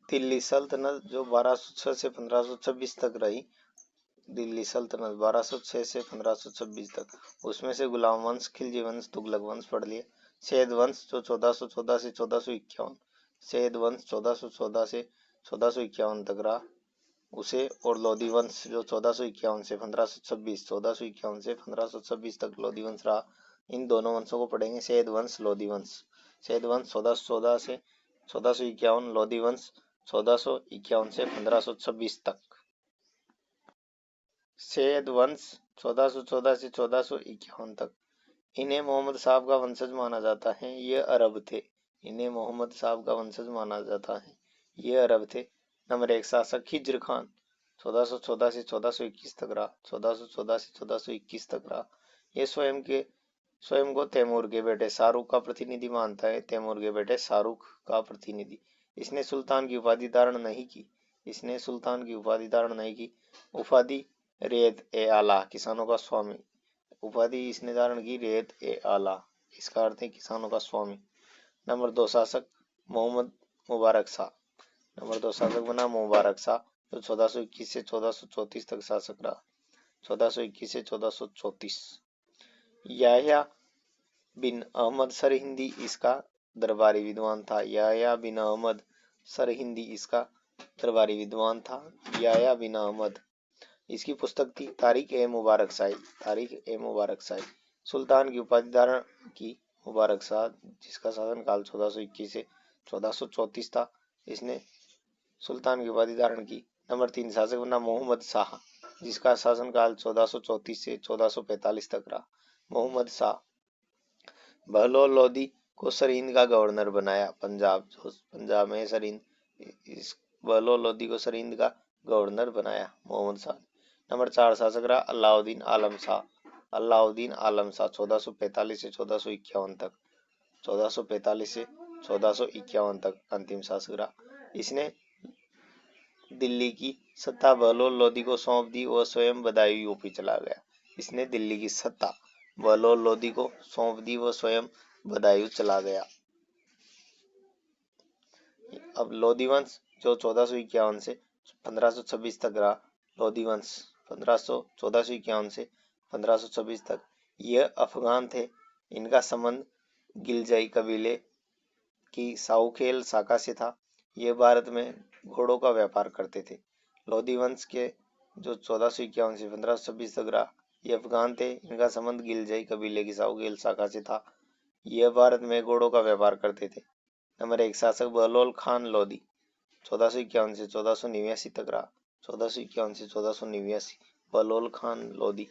दिल्ली सल्तनत जो 1206 से 1526 तक रही, दिल्ली सल्तनत 1206 से 1526 तक, उसमें से गुलाम वंश, खिलजी वंश, तुगलक वंश पढ़ लिया। सैयद वंश जो 1414 से 1451, सैयद वंश 1414 से 1451 तक रहा उसे, और लोधी वंश जो 1451 से 1526, 1451 से 1526 तक लोधी वंश रहा, इन दोनों वंशों को पढ़ेंगे। सैयद वंश, लोधी वंश। सैयद वंश 1414 से 1451, लोधी वंश 1451 से 1526 तक। सैयद वंश 1414 से 1451 तक, इन्हें मोहम्मद साहब का वंशज माना जाता है, ये अरब थे। इन्हें मोहम्मद साहब का वंशज माना जाता है, ये अरब थे। नंबर 1 शासक खिज्र खान 1414 से 1421 तक रहा, 1414 से 1421 तक रहा। ये स्वयं को तैमूर के बेटे शाहरुख का प्रतिनिधि मानता है, तैमूर के बेटे शाहरुख का प्रतिनिधि। इसने सुल्तान की उपाधि धारण नहीं की, इसने सुल्तान की उपाधि धारण नहीं की। उपाधि रेत ए आला, किसानों का स्वामी। उपाधि इसने धारण की रेत ए आला, इसका अर्थ है किसानों का स्वामी। नंबर 2 शासक मोहम्मद मुबारक शाह। नंबर 2 शासक बना मुबारक शाह, जो 1421 से 1434 तक शासक रहा, 1421 से 1434। याह्या बिन अहमद सरहिंदी इसका दरबारी विद्वान था, याह्या बिन अहमद सरहिंदी इसका दरबारी विद्वान था। याह्या बिन अहमद, इसकी पुस्तक थी तारीख ए मुबारक शाही, तारीख ए मुबारक शाही। सुल्तान की उपाधि धारण की मुबारक शाह, जिसका शासनकाल 1421 से 1434 था, इसने सुल्तान की उपाधि धारण की। नंबर 3 शासक बना मोहम्मद शाह, जिसका शासनकाल 1434 से 1445 तक रहा, मोहम्मद शाह। बहलोल लोधी को सरिंद का गवर्नर बनाया, पंजाब, जो पंजाब में सरिंद, इस बहलोल लोधी को सरिंद का गवर्नर बनाया, मोहम्मद शाह। नंबर 4 शासक रहा अलाउद्दीन आलम शाह, अलाउद्दीन आलम शाह 1445 से 1451 तक, 1445 से 1451 तक अंतिम शासक रहा। इसने दिल्ली की सत्ता बहलोल लोधी को सौंप दी, वह स्वयं बदायूं यूपी चला गया। इसने दिल्ली की सत्ता बहलोल लोधी को सौंप दी, वह स्वयं बदायूं चला गया। अब लोधी वंश जो 1451 से 1526 तक रहा, लोधी वंश 1451 से 1526 तक, यह अफगान थे। इनका संबंध गिलजई कबीले की साउखेल शाखा से था। ये भारत में घोड़ों का व्यापार करते थे। लोधी वंश के जो 1451 से 1526 तक रहा, ये अफगान थे। इनका संबंध गिलजई कबीले की साउखेल शाखा से था। यह भारत में घोड़ों का व्यापार करते थे। नंबर 1 शासक बहलोल खान लोधी 1451 से 1489 तक रहा, 1451 से 1489, बहलोल खान लोधी।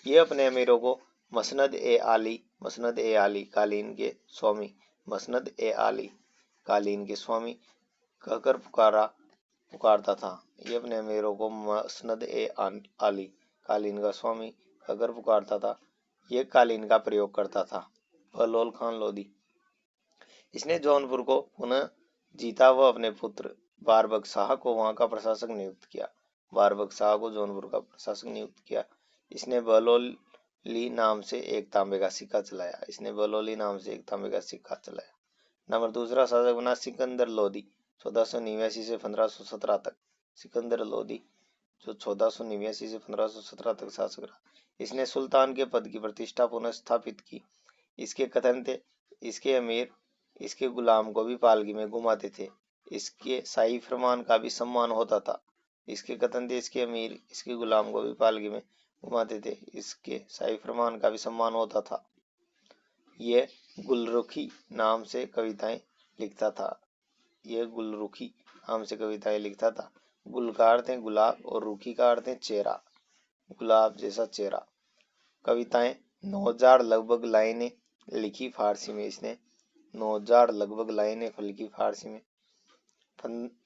ये अपने अमीरों को मसनद ए आली कालीन के स्वामी, मसनद ए आली कालीन के स्वामी कहकर पुकारता था। ये अपने अमीरों को मसनद ए आली कालीन का स्वामी कहकर पुकारता था। ये कालीन का प्रयोग करता था। बहलोल खान लोधी, इसने जौनपुर को पुनः जीता व अपने पुत्र बारबक शाह को वहां का प्रशासक नियुक्त किया। बारबक शाह को जौनपुर का प्रशासक नियुक्त किया। इसने बहलोली नाम से एक तांबे का सिक्का चलाया, इसने बहलोली नाम से एक तांबे का सिक्का चलाया। नंबर 2 शासक बना सिकंदर लोधी 1489 से 1517 तक, सिकंदर लोधी जो 1489 से 1517 तक शासक रहा। इसने सुल्तान के पद की प्रतिष्ठा पुनः स्थापित की। इसके कथन थे इसके अमीर इसके गुलाम को भी पालकी में घुमाते थे, इसके शाही फरमान का भी सम्मान होता था। इसके कथन थे इसके अमीर इसके गुलाम को भी पालकी में घुमाते थे, इसके शाही फरमान का भी सम्मान होता था। ये गुलरुखी नाम से कविताएं लिखता था। यह गुलरुखी नाम से कविताएं लिखता था। गुल का अर्थ है गुलाब और रुखी का अर्थ है चेहरा, गुलाब जैसा चेहरा। कविताएं 9000 लगभग लाइनें लिखी फारसी में, इसने 9000 लगभग लाइनें लिखी फारसी में।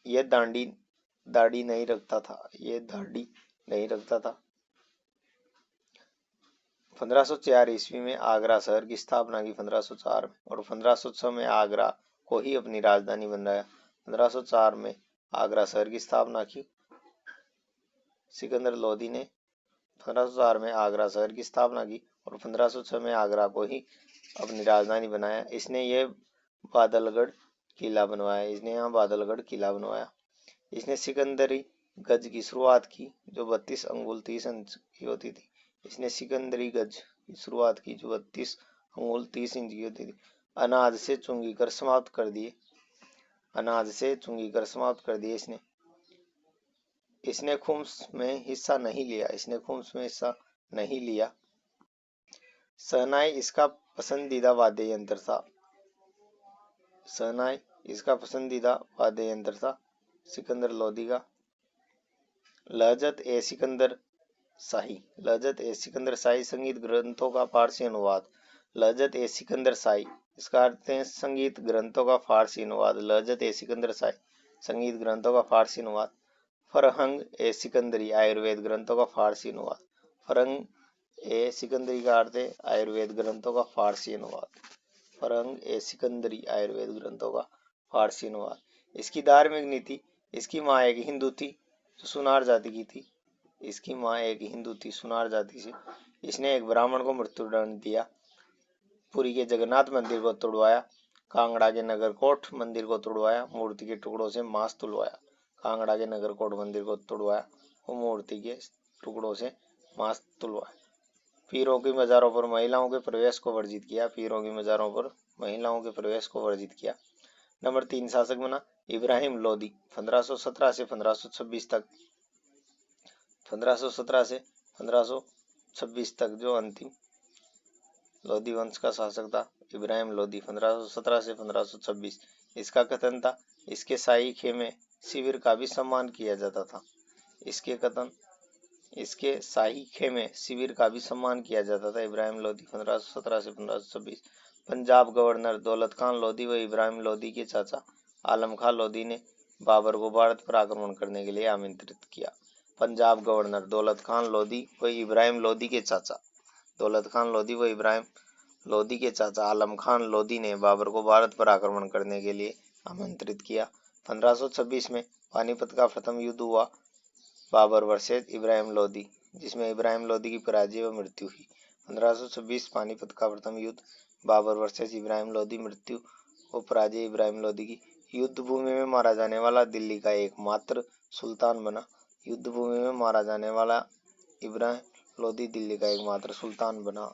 यह दाढ़ी नहीं रखता था, यह दाढ़ी नहीं रखता था। 1504 ईस्वी में आगरा शहर की स्थापना की 1504 में, और 1506 में आगरा को ही अपनी राजधानी बनाया। 1504 में आगरा शहर की स्थापना की। सिकंदर लोधी ने 1504 में आगरा शहर की स्थापना की और 1506 में आगरा को ही अपनी राजधानी बनाया। इसने ये बादलगढ़ किला बनवाया, इसने यहाँ बादलगढ़ किला बनवाया। इसने सिकंदरी गज की शुरुआत की जो 32 अंगुल 30 इंच की होती थी। इसने सिकंदरी गज की शुरुआत की जो 32 अंगुल 30 इंच की होती थी। अनाज से चुंगी कर समाप्त कर दिए, अनाज से चुंगी कर समाप्त कर दिए इसने। इसने खुम्स में हिस्सा नहीं लिया, इसने खुम्स में हिस्सा नहीं लिया। शहनाई इसका पसंदीदा वाद्य यंत्र था, शहनाई इसका पसंदीदा वाद्य यंत्र था सिकंदर लोदी का। लहजत ए सिकंदर शाही, लहजत ए सिकंदर शाही संगीत ग्रंथों का फारसी अनुवाद। लहजत ए सिकंदर शाही इसका अर्थ है संगीत ग्रंथों का फारसी अनुवाद। लहजत ए सिकंदर शाही संगीत ग्रंथों का फारसी अनुवाद। फरहंग ए सिकंदरी आयुर्वेद ग्रंथों का फारसी अनुवाद। फरहंग ए सिकंदरी का अर्थ है आयुर्वेद ग्रंथों का फारसी अनुवाद। फरहंग ए सिकंदरी आयुर्वेद ग्रंथों का फारसी अनुवाद। इसकी धार्मिक नीति, इसकी माँ एक हिंदू थी जो सुनार जाति की थी। इसकी माँ एक हिंदू थी सुनार जाति से। इसने एक ब्राह्मण को मृत्युदंड दिया। पुरी के जगन्नाथ मंदिर को तुड़वाया। कांगड़ा के नगरकोट मंदिर को तुड़वाया। मूर्ति के टुकड़ों से मांस तुलवाया। कांगड़ा के नगरकोट मंदिर को तुड़वाया और मूर्ति के टुकड़ों से मांस तुलवाया। पीरों की मज़ारों पर महिलाओं के प्रवेश को वर्जित किया। पीरों की मज़ारों पर महिलाओं के प्रवेश को वर्जित किया। नंबर 3 शासक बना इब्राहिम लोदी 1517 से 1526 तक। 1517 से 1526 तक जो अंतिम लोदी वंश का शासक था इब्राहिम लोदी 1517 से 1526। इसका कथन था इसके शाही खेमे शिविर का भी सम्मान किया जाता था। इसके शाही खेमे शिविर का भी सम्मान किया जाता था। इब्राहिम लोदी 1517 से 1526। पंजाब गवर्नर दौलत खान लोदी व इब्राहिम लोदी के चाचा आलम खां लोदी ने बाबर को भारत पर आक्रमण करने के लिए आमंत्रित किया। पंजाब गवर्नर दौलत खान लोदी व इब्राहिम लोदी के चाचा दौलत खान लोदी व इब्राहिम लोदी के चाचा आलम खान लोदी ने बाबर को भारत पर आक्रमण करने के लिए आमंत्रित किया। 1526 में पानीपत का प्रथम युद्ध हुआ बाबर वर्सेस इब्राहिम लोदी, जिसमें इब्राहिम लोदी की पराजय व मृत्यु हुई। 1526 पानीपत का प्रथम युद्ध बाबर वर्सेस इब्राहिम लोदी, मृत्यु व पराजय इब्राहिम लोदी की। युद्ध भूमि में मारा जाने वाला दिल्ली का एकमात्र सुल्तान बना। युद्ध भूमि में मारा जाने वाला इब्राहिम लोदी दिल्ली का एकमात्र सुल्तान बना।